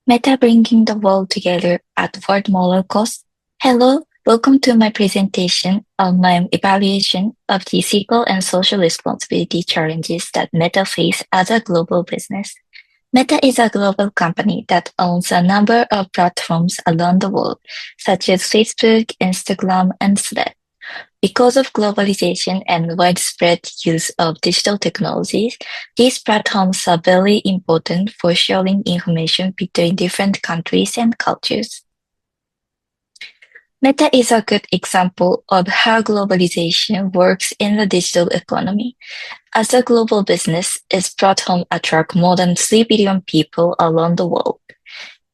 Meta bringing the world together at world moral cost. Hello, welcome to my presentation on my evaluation of the ethical and social responsibility challenges that Meta face as a global business. Meta is a global company that owns a number of platforms around the world, such as Facebook, Instagram, and Threads. Because of globalization and widespread use of digital technologies, these platforms are very important for sharing information between different countries and cultures. Meta is a good example of how globalization works in the digital economy. As a global business, its platform attracts more than 3 billion people around the world.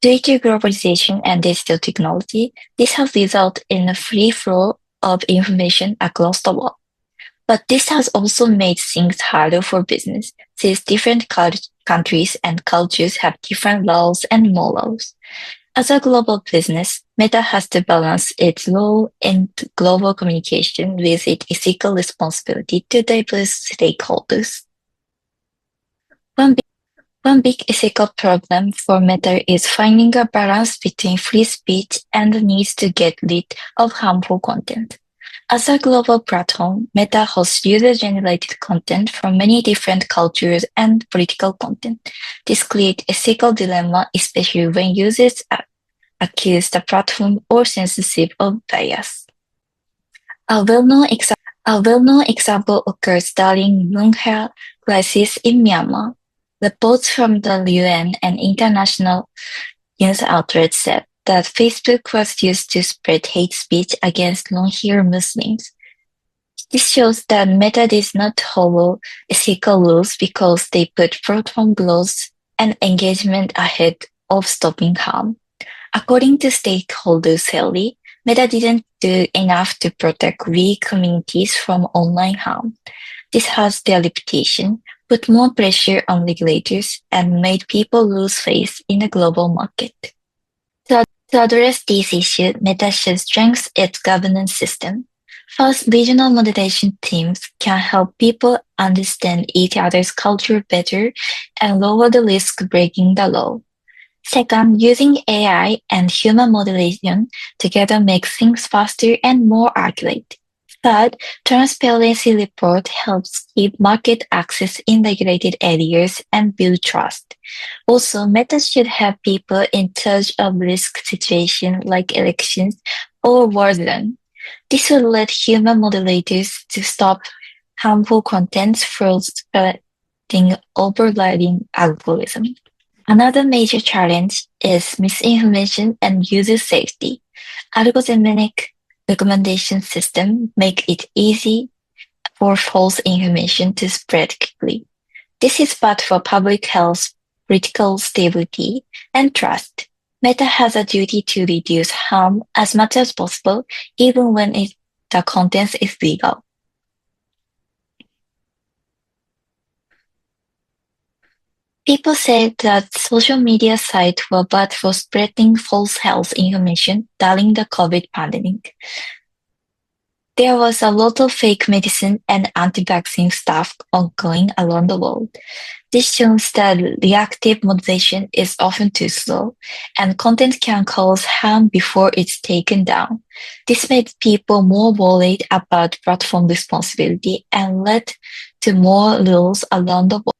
Due to globalization and digital technology, this has resulted in a free flow of information across the world. But this has also made things harder for business, since different countries and cultures have different laws and morals. As a global business, Meta has to balance its role in global communication with its ethical responsibility to diverse stakeholders. One one big ethical problem for Meta is finding a balance between free speech and the need to get rid of harmful content. As a global platform, Meta hosts user-generated content from many different cultures and political content. This creates ethical dilemma, especially when users accuse the platform or censorship of bias. A well-known example occurs during Rohingya crisis in Myanmar. Reports from the UN and international news outlets said that Facebook was used to spread hate speech against Rohingya Muslims. This shows that Meta does not follow ethical rules because they put platform growth and engagement ahead of stopping harm. According to stakeholder theory, Meta didn't do enough to protect weak communities from online harm. This has their reputation, put more pressure on regulators, and made people lose faith in the global market. To address these issues, Meta should strengthen its governance system. First, regional moderation teams can help people understand each other's culture better and lower the risk of breaking the law. Second, using AI and human moderation together makes things faster and more accurate. Third, transparency report helps keep market access in regulated areas and build trust. Also, Meta should have people in charge of risk situations like elections or war zone. This will let human moderators to stop harmful content from spreading overriding algorithm. Another major challenge is misinformation and user safety. Algorithmic recommendation systems make it easy for false information to spread quickly. This is bad for public health, political stability, and trust. Meta has a duty to reduce harm as much as possible, even when the content is legal. People say that social media sites were bad for spreading false health information during the COVID pandemic. There was a lot of fake medicine and anti-vaccine stuff ongoing around the world. This shows that reactive moderation is often too slow, and content can cause harm before it's taken down. This made people more worried about platform responsibility and led to more rules around the world.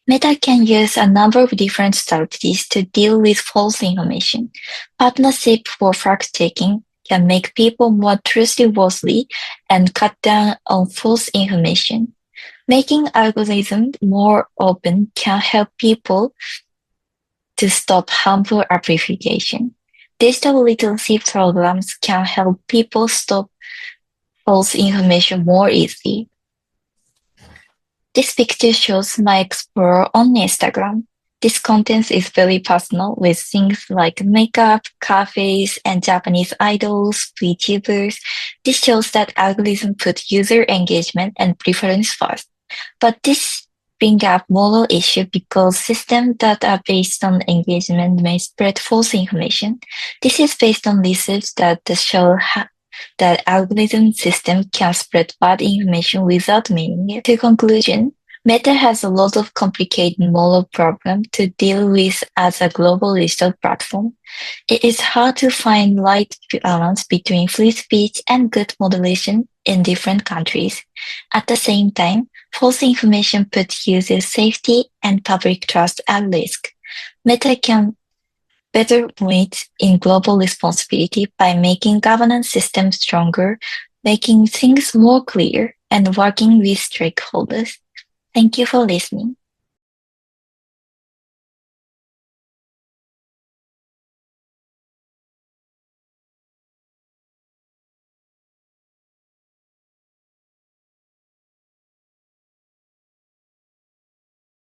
Meta can use a number of different strategies to deal with false information. Partnership for fact-checking can make people more trustworthy and cut down on false information. Making algorithms more open can help people to stop harmful amplification. Digital literacy programs can help people stop false information more easily. This picture shows my Explorer on Instagram. This content is very personal with things like makeup, cafes, and Japanese idols, VTubers. This shows that algorithms put user engagement and preference first. But this brings up moral issue because systems that are based on engagement may spread false information. This is based on research that show that algorithm system can spread bad information without meaning it. To conclusion, Meta has a lot of complicated moral problems to deal with as a global digital platform. It is hard to find right balance between free speech and good moderation in different countries. At the same time, false information puts user safety and public trust at risk. Meta can better meet in global responsibility by making governance systems stronger, making things more clear, and working with stakeholders. Thank you for listening.